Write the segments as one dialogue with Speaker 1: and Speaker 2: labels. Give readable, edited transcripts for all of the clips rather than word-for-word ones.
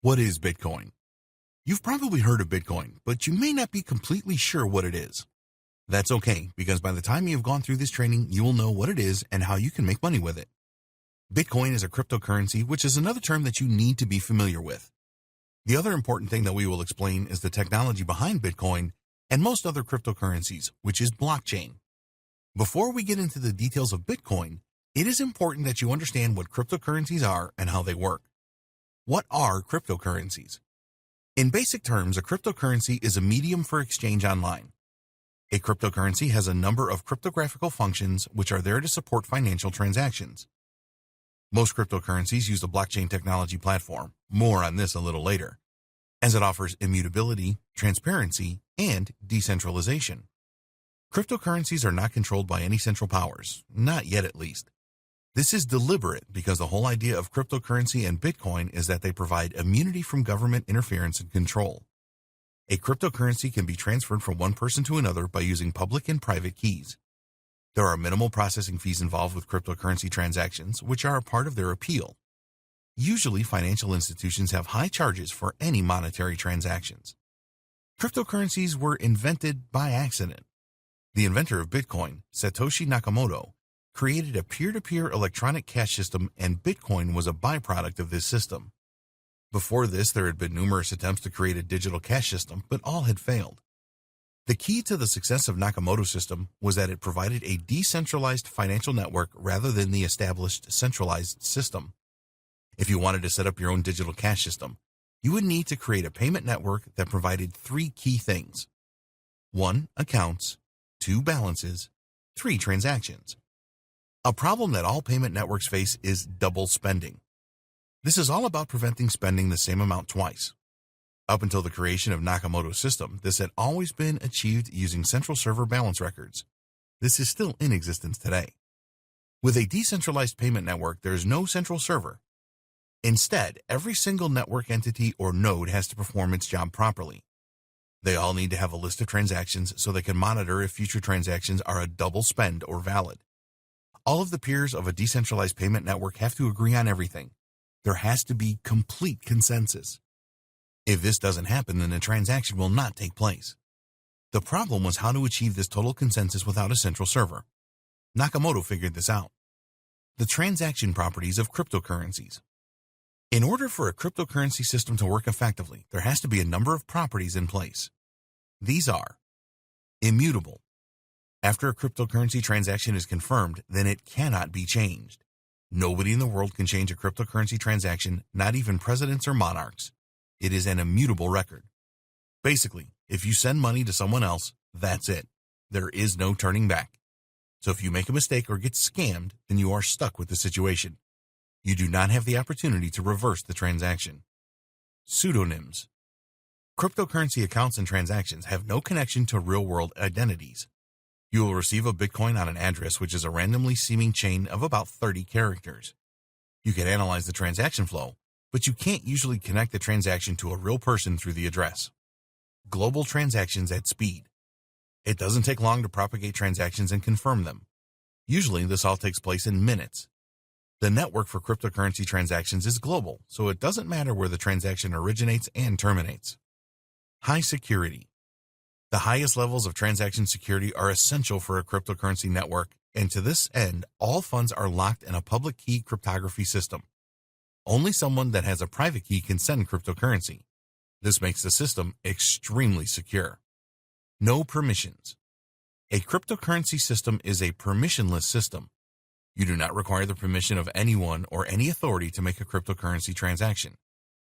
Speaker 1: What is Bitcoin? You've probably heard of Bitcoin, but you may not be completely sure what it is. That's okay, because by the time you've gone through this training, you will know what it is and how you can make money with it. Bitcoin is a cryptocurrency, which is another term that you need to be familiar with. The other important thing that we will explain is the technology behind Bitcoin and most other cryptocurrencies, which is blockchain. Before we get into the details of Bitcoin, it is important that you understand what cryptocurrencies are and how they work. What are cryptocurrencies? In basic terms, a cryptocurrency is a medium for exchange online. A cryptocurrency has a number of cryptographical functions which are there to support financial transactions. Most cryptocurrencies use the blockchain technology platform, more on this a little later, as it offers immutability, transparency, and decentralization. Cryptocurrencies are not controlled by any central powers, not yet at least. This is deliberate because the whole idea of cryptocurrency and Bitcoin is that they provide immunity from government interference and control. A cryptocurrency can be transferred from one person to another by using public and private keys. There are minimal processing fees involved with cryptocurrency transactions, which are a part of their appeal. Usually, financial institutions have high charges for any monetary transactions. Cryptocurrencies were invented by accident. The inventor of Bitcoin, Satoshi Nakamoto, created a peer-to-peer electronic cash system, and Bitcoin was a byproduct of this system. Before this, there had been numerous attempts to create a digital cash system, but all had failed. The key to the success of Nakamoto's system was that it provided a decentralized financial network rather than the established centralized system. If you wanted to set up your own digital cash system, you would need to create a payment network that provided three key things. 1. Accounts. 2. Balances. 3. Transactions. A problem that all payment networks face is double spending. This is all about preventing spending the same amount twice. Up until the creation of Nakamoto's system, this had always been achieved using central server balance records. This is still in existence today. With a decentralized payment network, there is no central server. Instead, every single network entity or node has to perform its job properly. They all need to have a list of transactions so they can monitor if future transactions are a double spend or valid. All of the peers of a decentralized payment network have to agree on everything. There has to be complete consensus. If this doesn't happen, then the transaction will not take place. The problem was how to achieve this total consensus without a central server. Nakamoto figured this out. The transaction properties of cryptocurrencies. In order for a cryptocurrency system to work effectively, there has to be a number of properties in place. These are immutable. After a cryptocurrency transaction is confirmed, then it cannot be changed. Nobody in the world can change a cryptocurrency transaction, not even presidents or monarchs. It is an immutable record. Basically, if you send money to someone else, that's it. There is no turning back. So if you make a mistake or get scammed, then you are stuck with the situation. You do not have the opportunity to reverse the transaction. Pseudonyms. Cryptocurrency accounts and transactions have no connection to real-world identities. You will receive a Bitcoin on an address which is a randomly seeming chain of about 30 characters. You can analyze the transaction flow, but you can't usually connect the transaction to a real person through the address. Global transactions at speed. It doesn't take long to propagate transactions and confirm them. Usually, this all takes place in minutes. The network for cryptocurrency transactions is global, so it doesn't matter where the transaction originates and terminates. High security. The highest levels of transaction security are essential for a cryptocurrency network, and to this end, all funds are locked in a public key cryptography system. Only someone that has a private key can send cryptocurrency. This makes the system extremely secure. No permissions. A cryptocurrency system is a permissionless system. You do not require the permission of anyone or any authority to make a cryptocurrency transaction.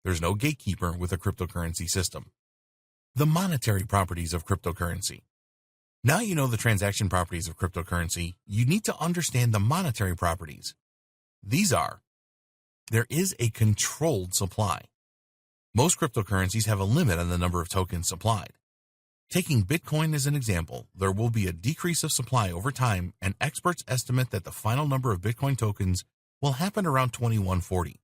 Speaker 1: There's no gatekeeper with a cryptocurrency system. The monetary properties of cryptocurrency. Now you know the transaction properties of cryptocurrency, you need to understand the monetary properties. These are: there is a controlled supply. Most cryptocurrencies have a limit on the number of tokens supplied. Taking Bitcoin as an example, there will be a decrease of supply over time, and experts estimate that the final number of Bitcoin tokens will happen around 2140.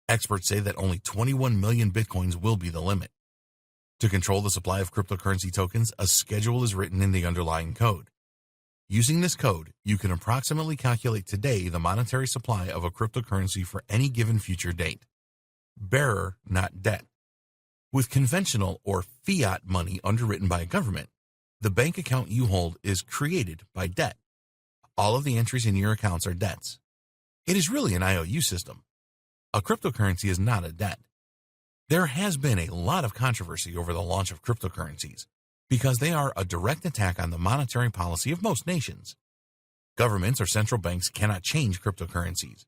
Speaker 1: Experts say that only 21 million Bitcoins will be the limit. To control the supply of cryptocurrency tokens, a schedule is written in the underlying code. Using this code, you can approximately calculate today the monetary supply of a cryptocurrency for any given future date. bearer, not debt. With conventional or fiat money underwritten by a government, the bank account you hold is created by debt. All of the entries in your accounts are debts. It is really an IOU system. A cryptocurrency is not a debt. There has been a lot of controversy over the launch of cryptocurrencies because they are a direct attack on the monetary policy of most nations. Governments or central banks cannot change cryptocurrencies.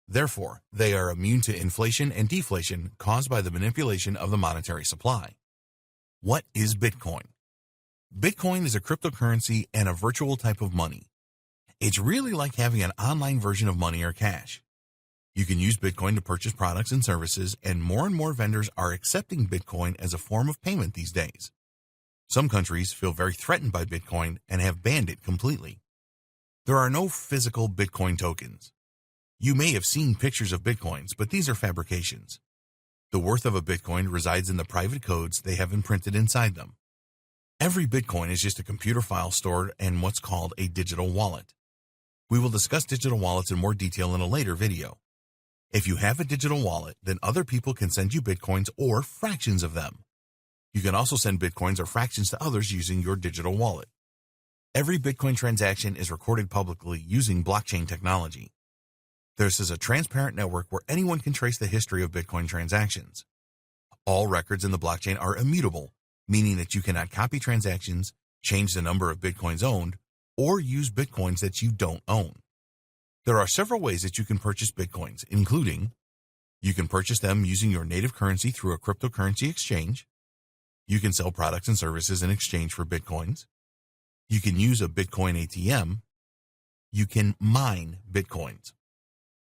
Speaker 1: Therefore, they are immune to inflation and deflation caused by the manipulation of the monetary supply. What is Bitcoin? Bitcoin is a cryptocurrency and a virtual type of money. It's really like having an online version of money or cash. You can use Bitcoin to purchase products and services, and more vendors are accepting Bitcoin as a form of payment these days. Some countries feel very threatened by Bitcoin and have banned it completely. There are no physical Bitcoin tokens. You may have seen pictures of Bitcoins, but these are fabrications. The worth of a Bitcoin resides in the private codes they have imprinted inside them. Every Bitcoin is just a computer file stored in what's called a digital wallet. We will discuss digital wallets in more detail in a later video. If you have a digital wallet, then other people can send you Bitcoins or fractions of them. You can also send Bitcoins or fractions to others using your digital wallet. Every Bitcoin transaction is recorded publicly using blockchain technology. This is a transparent network where anyone can trace the history of Bitcoin transactions. All records in the blockchain are immutable, meaning that you cannot copy transactions, change the number of Bitcoins owned, or use Bitcoins that you don't own. There are several ways that you can purchase Bitcoins, including you can purchase them using your native currency through a cryptocurrency exchange. You can sell products and services in exchange for Bitcoins. You can use a Bitcoin ATM. You can mine Bitcoins.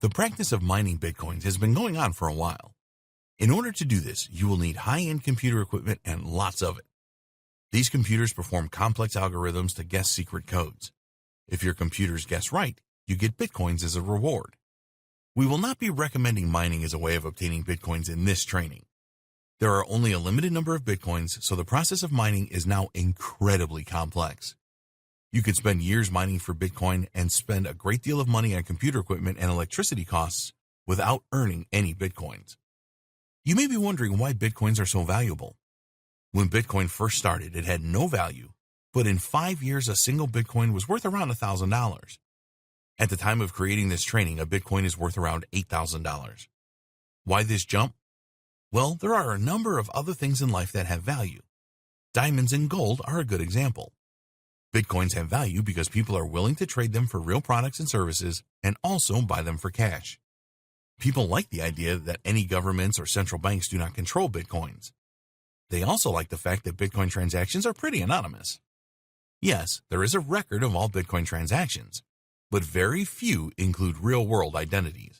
Speaker 1: The practice of mining Bitcoins has been going on for a while. In order to do this, you will need high-end computer equipment and lots of it. These computers perform complex algorithms to guess secret codes. If your computers guess right, you get Bitcoins as a reward. We will not be recommending mining as a way of obtaining Bitcoins in this training. There are only a limited number of Bitcoins, so the process of mining is now incredibly complex. You could spend years mining for Bitcoin and spend a great deal of money on computer equipment and electricity costs without earning any Bitcoins. You may be wondering why Bitcoins are so valuable. When Bitcoin first started, it had no value, but in 5 years, a single Bitcoin was worth around $1,000. At the time of creating this training, a Bitcoin is worth around $8,000. Why this jump? Well, there are a number of other things in life that have value. Diamonds and gold are a good example. Bitcoins have value because people are willing to trade them for real products and services and also buy them for cash. People like the idea that any governments or central banks do not control Bitcoins. They also like the fact that Bitcoin transactions are pretty anonymous. Yes, there is a record of all Bitcoin transactions, but very few include real-world identities.